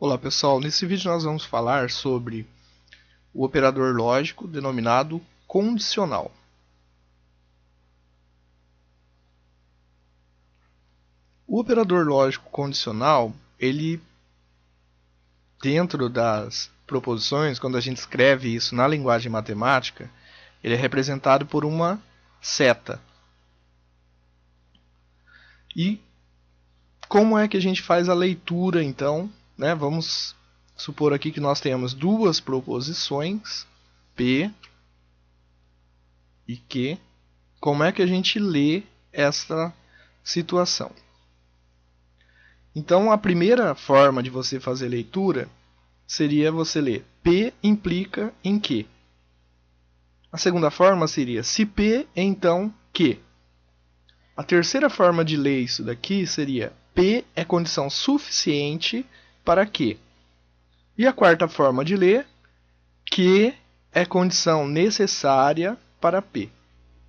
Olá pessoal, nesse vídeo nós vamos falar sobre o operador lógico denominado condicional. O operador lógico condicional, ele dentro das proposições, quando a gente escreve isso na linguagem matemática, ele é representado por uma seta. E como é que a gente faz a leitura então, né? Vamos supor aqui que nós temos duas proposições, P e Q. Como é que a gente lê essa situação? Então, a primeira forma de você fazer leitura seria você ler P implica em Q. A segunda forma seria se P, então Q. A terceira forma de ler isso daqui seria P é condição suficiente para Q. E a quarta forma de ler, Q é condição necessária para P.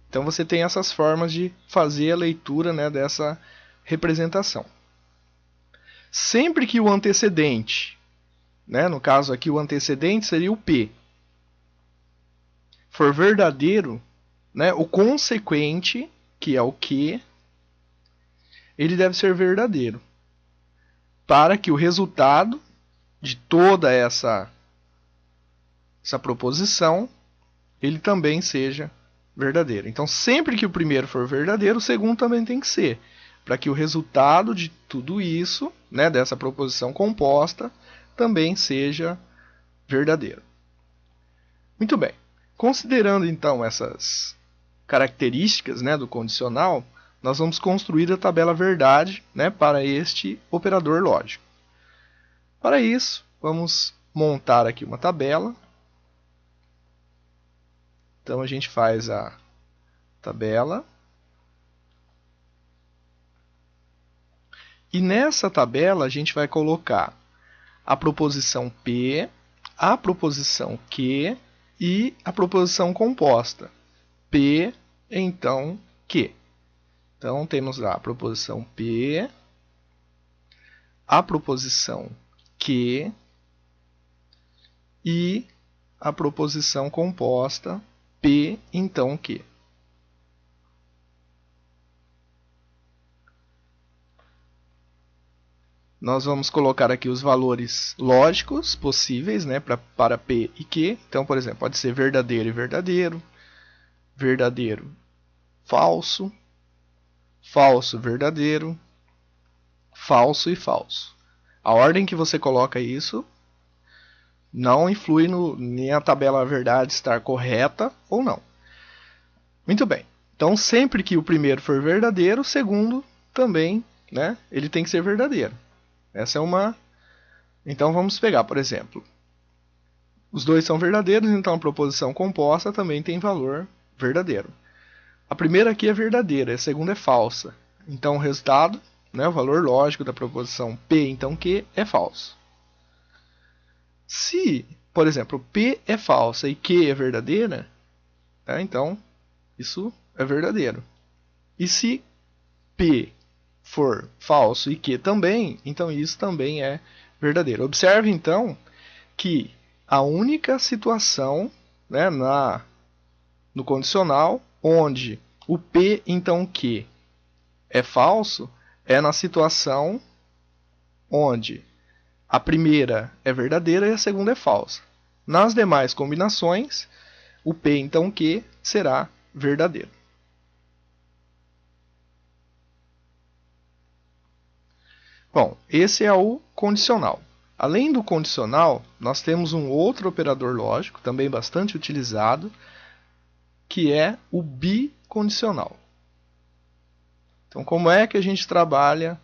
Então você tem essas formas de fazer a leitura, né, dessa representação. Sempre que o antecedente, né, no caso aqui o antecedente seria o P, for verdadeiro, né, o consequente, que é o Q, ele deve ser verdadeiro, para que o resultado de toda essa proposição, ele também seja verdadeiro. Então, sempre que o primeiro for verdadeiro, o segundo também tem que ser, para que o resultado de tudo isso, né, dessa proposição composta, também seja verdadeiro. Muito bem. Considerando então essas características, né, do condicional, nós vamos construir a tabela verdade, né, para este operador lógico. Para isso, vamos montar aqui uma tabela. Então a gente faz a tabela. E nessa tabela a gente vai colocar a proposição P, a proposição Q e a proposição composta. P, então Q. Então temos lá a proposição P, a proposição Q e a proposição composta P, então Q. Nós vamos colocar aqui os valores lógicos possíveis, né, para P e Q. Então, por exemplo, pode ser verdadeiro e verdadeiro, verdadeiro, falso, falso, verdadeiro, falso e falso. A ordem que você coloca isso não influi nem a tabela verdade estar correta ou não. Muito bem. Então, sempre que o primeiro for verdadeiro, o segundo também, né, ele tem que ser verdadeiro. Essa é uma... Então vamos pegar, por exemplo, os dois são verdadeiros, então a proposição composta também tem valor verdadeiro. A primeira aqui é verdadeira, a segunda é falsa. Então o resultado, né, o valor lógico da proposição P, então Q, é falso. Se, por exemplo, P é falsa e Q é verdadeira, né, então isso é verdadeiro. E se P for falso e Q também, então isso também é verdadeiro. Observe então que a única situação, né, no condicional onde o P então Q é falso é na situação onde a primeira é verdadeira e a segunda é falsa. Nas demais combinações, o P então Q será verdadeiro. Bom, esse é o condicional. Além do condicional, nós temos um outro operador lógico, também bastante utilizado, que é o bicondicional. Então, como é que a gente trabalha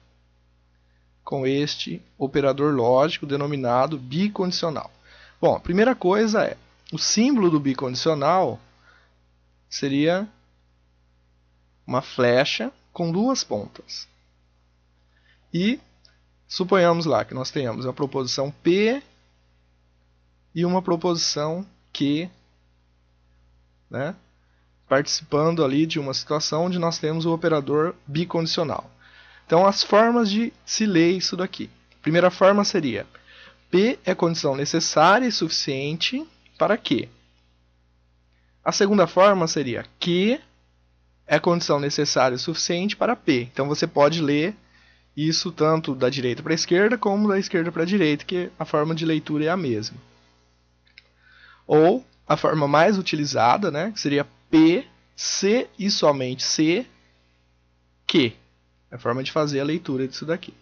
com este operador lógico denominado bicondicional? Bom, a primeira coisa é, o símbolo do bicondicional seria uma flecha com duas pontas. E suponhamos lá que nós tenhamos a proposição P e uma proposição Q, né, participando ali de uma situação onde nós temos o operador bicondicional. Então, as formas de se ler isso daqui. A primeira forma seria P é condição necessária e suficiente para Q. A segunda forma seria Q é condição necessária e suficiente para P. Então você pode ler isso tanto da direita para a esquerda como da esquerda para a direita, que a forma de leitura é a mesma. Ou a forma mais utilizada, né, que seria P, C e somente C, Q. É a forma de fazer a leitura disso daqui.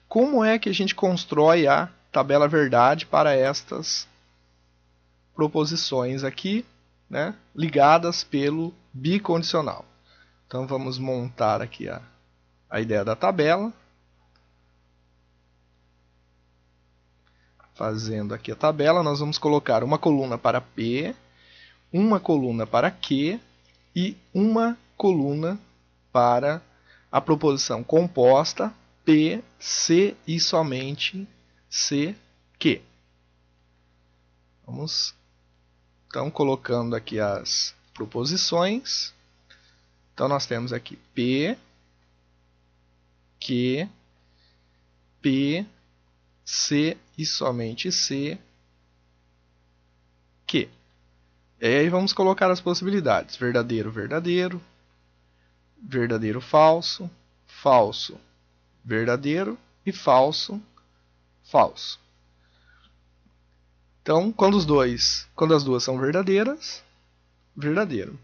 Como é que a gente constrói a tabela verdade para estas proposições aqui, né, ligadas pelo bicondicional? Então vamos montar aqui a ideia da tabela. Fazendo aqui a tabela, nós vamos colocar uma coluna para P, uma coluna para Q e uma coluna para a proposição composta P, C e somente C, Q. Vamos então colocando aqui as proposições. Então nós temos aqui P, Q, P, C e somente C, Q. E aí vamos colocar as possibilidades: verdadeiro, verdadeiro, verdadeiro, falso, falso, verdadeiro e falso, falso. Então, quando as duas são verdadeiras, verdadeiro.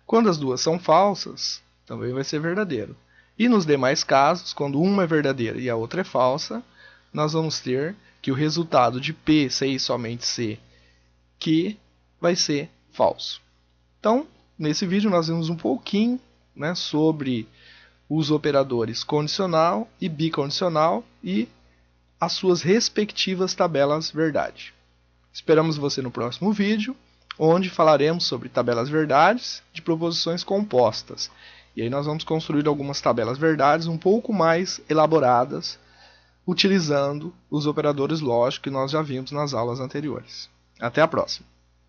Quando as duas são falsas, também vai ser verdadeiro. E nos demais casos, quando uma é verdadeira e a outra é falsa, nós vamos ter que o resultado de P, C e somente C, Q, vai ser falso. Então, nesse vídeo nós vimos um pouquinho, né, sobre os operadores condicional e bicondicional e as suas respectivas tabelas verdade. Esperamos você no próximo vídeo, onde falaremos sobre tabelas verdades de proposições compostas. E aí nós vamos construir algumas tabelas verdades um pouco mais elaboradas, utilizando os operadores lógicos que nós já vimos nas aulas anteriores. Até a próxima!